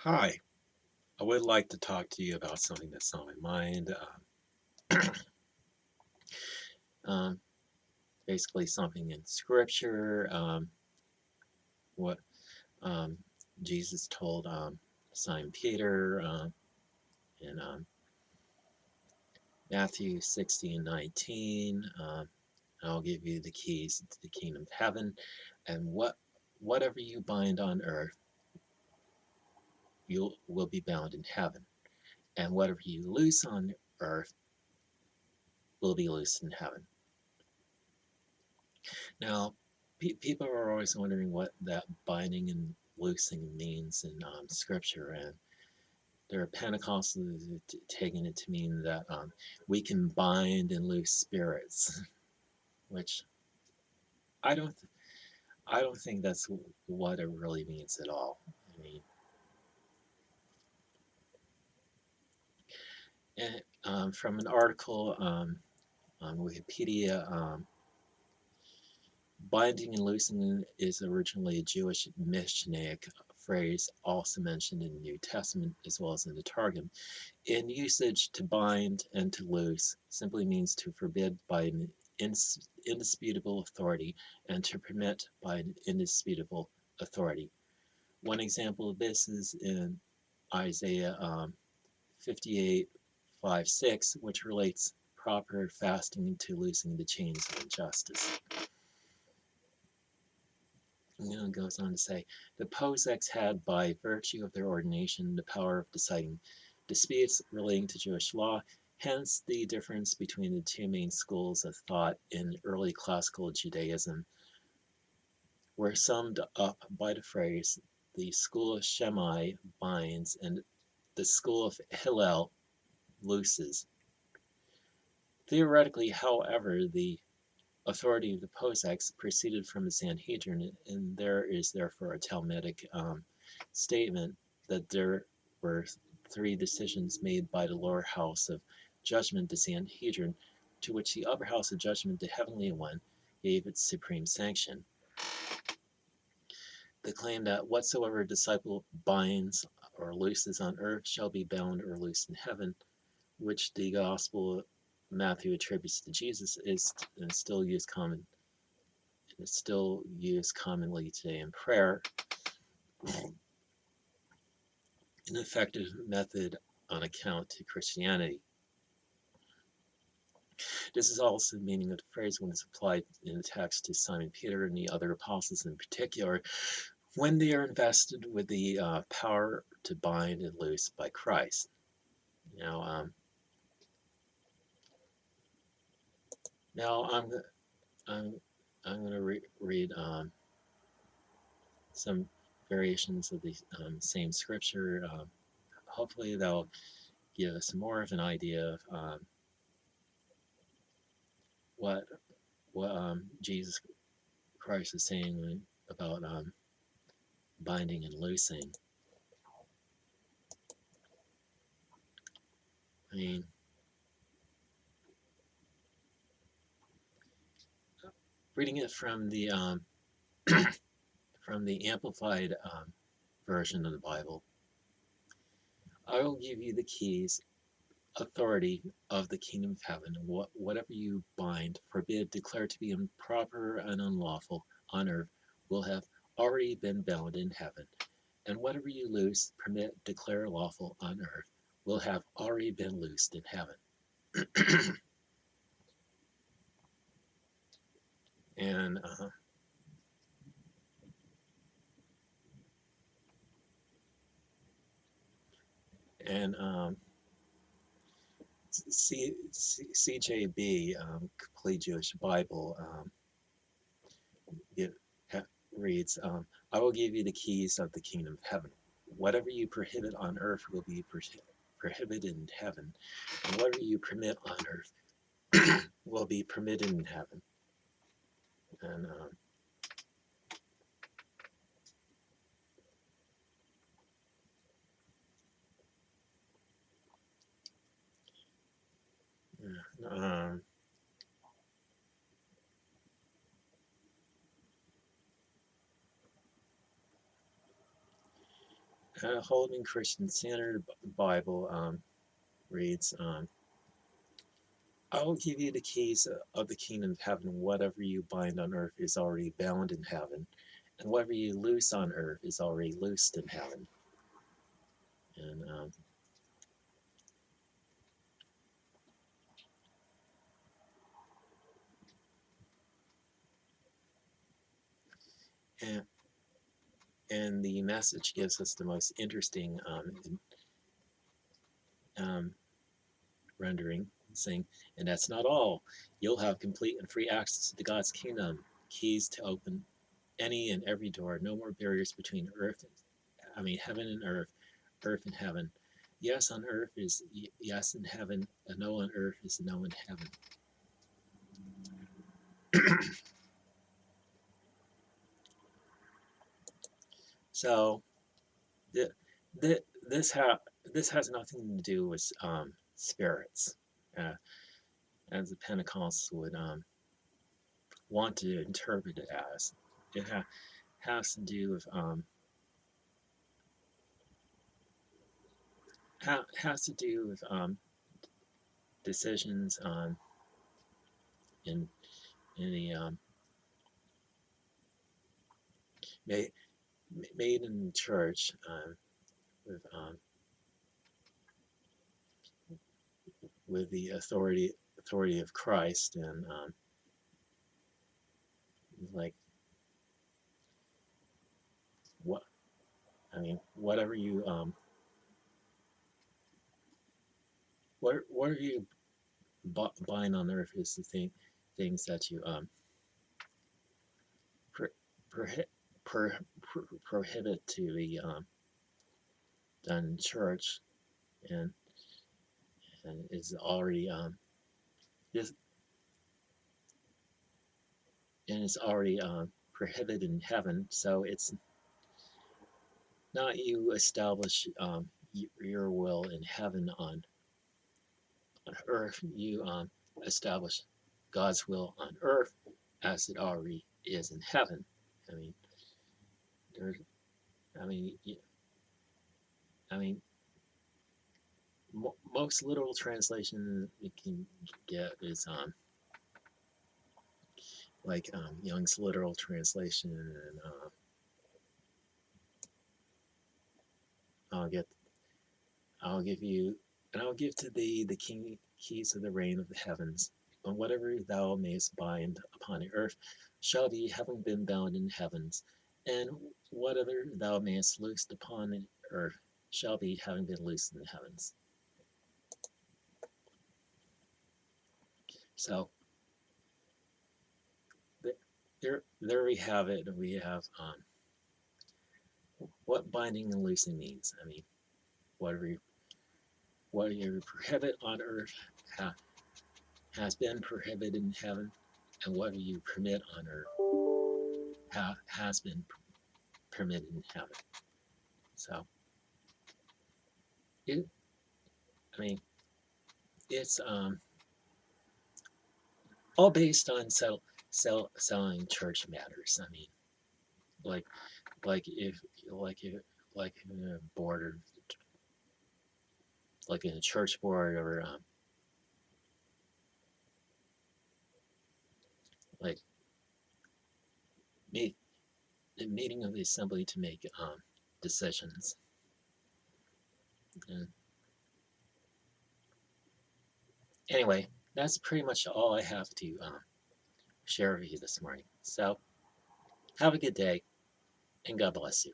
Hi, I would like to talk to you about something that's on my mind. Um, Basically, something in Scripture. What um, Jesus told Simon Peter in Matthew 16:19. I'll give you the keys to the kingdom of heaven, and whatever you bind on earth, you will be bound in heaven, and whatever you loose on earth will be loosed in heaven. Now, people are always wondering what that binding and loosing means in Scripture, and there are Pentecostals taking it to mean that we can bind and loose spirits, which I don't, I don't think that's what it really means at all. I mean, and, from an article on Wikipedia, binding and loosing is originally a Jewish Mishnaic phrase, also mentioned in the New Testament as well as in the Targum. In usage, to bind and to loose simply means to forbid by an indisputable authority and to permit by an indisputable authority. One example of this is in Isaiah 58:5-6, which relates proper fasting to loosing the chains of injustice. It goes on to say, the Posex had, by virtue of their ordination, the power of deciding disputes relating to Jewish law. Hence, the difference between the two main schools of thought in early classical Judaism were summed up by the phrase, the school of Shammai binds and the school of Hillel looses. Theoretically, however, the authority of the Posex proceeded from the Sanhedrin, and there is therefore a Talmudic statement that there were three decisions made by the lower house of judgment, the Sanhedrin, to which the upper house of judgment, the heavenly one, gave its supreme sanction. The claim that whatsoever a disciple binds or looses on earth shall be bound or loosed in heaven, which the Gospel of Matthew attributes to Jesus, is still used commonly today in prayer, an effective method on account to Christianity. This is also the meaning of the phrase when it's applied in the text to Simon Peter and the other apostles in particular, when they are invested with the power to bind and loose by Christ. Now, now I'm, I'm going to read some variations of the same scripture. Hopefully, that'll give us more of an idea of what Jesus Christ is saying about binding and loosing. I mean, reading it from the amplified version of the Bible, I will give you the keys, authority of the kingdom of heaven. Whatever you bind, forbid, declare to be improper and unlawful on earth will have already been bound in heaven. And whatever you loose, permit, declare lawful on earth will have already been loosed in heaven. and and CJB, Complete Jewish Bible, it reads, I will give you the keys of the kingdom of heaven. Whatever you prohibit on earth will be prohibited in heaven, and whatever you permit on earth will be permitted in heaven. And um, Holman Christian Standard Bible reads, I will give you the keys of the kingdom of heaven. Whatever you bind on earth is already bound in heaven, and whatever you loose on earth is already loosed in heaven. And and, and the message gives us the most interesting um, rendering, saying, and that's not all. You'll have complete and free access to God's kingdom, keys to open any and every door, no more barriers between heaven and earth and heaven. Yes on earth is yes in heaven, a no on earth is a no in heaven. So the, the, this this has nothing to do with spirits, uh, as the Pentecostals would want to interpret it as. It has to do with has to do with decisions in in the made, made in the church with with the authority of Christ, and like what whatever you whatever you bind on earth is the things that you pro, prohi- pro, prohibit to be done in church, and is already this and it's already prohibited in heaven. So it's not you establish your will in heaven on earth. You establish God's will on earth as it already is in heaven. I mean, there. I mean, I mean, most literal translation you can get is like Young's literal translation, and I'll get I'll give you and I'll give to thee the keys of the reign of the heavens. And whatever thou mayest bind upon the earth shall be having been bound in heavens, and whatever thou mayest loose upon the earth shall be having been loosed in the heavens. So there we have it. We have what binding and loosing means. I mean, whatever you, what you prohibit on earth ha, has been prohibited in heaven, and what you permit on earth has been permitted in heaven. So it, I mean, it's all based on selling church matters. I mean, like if like in a board, or like in a church board, or like meet the meeting of the assembly to make decisions. And anyway, that's pretty much all I have to share with you this morning. So have a good day, and God bless you.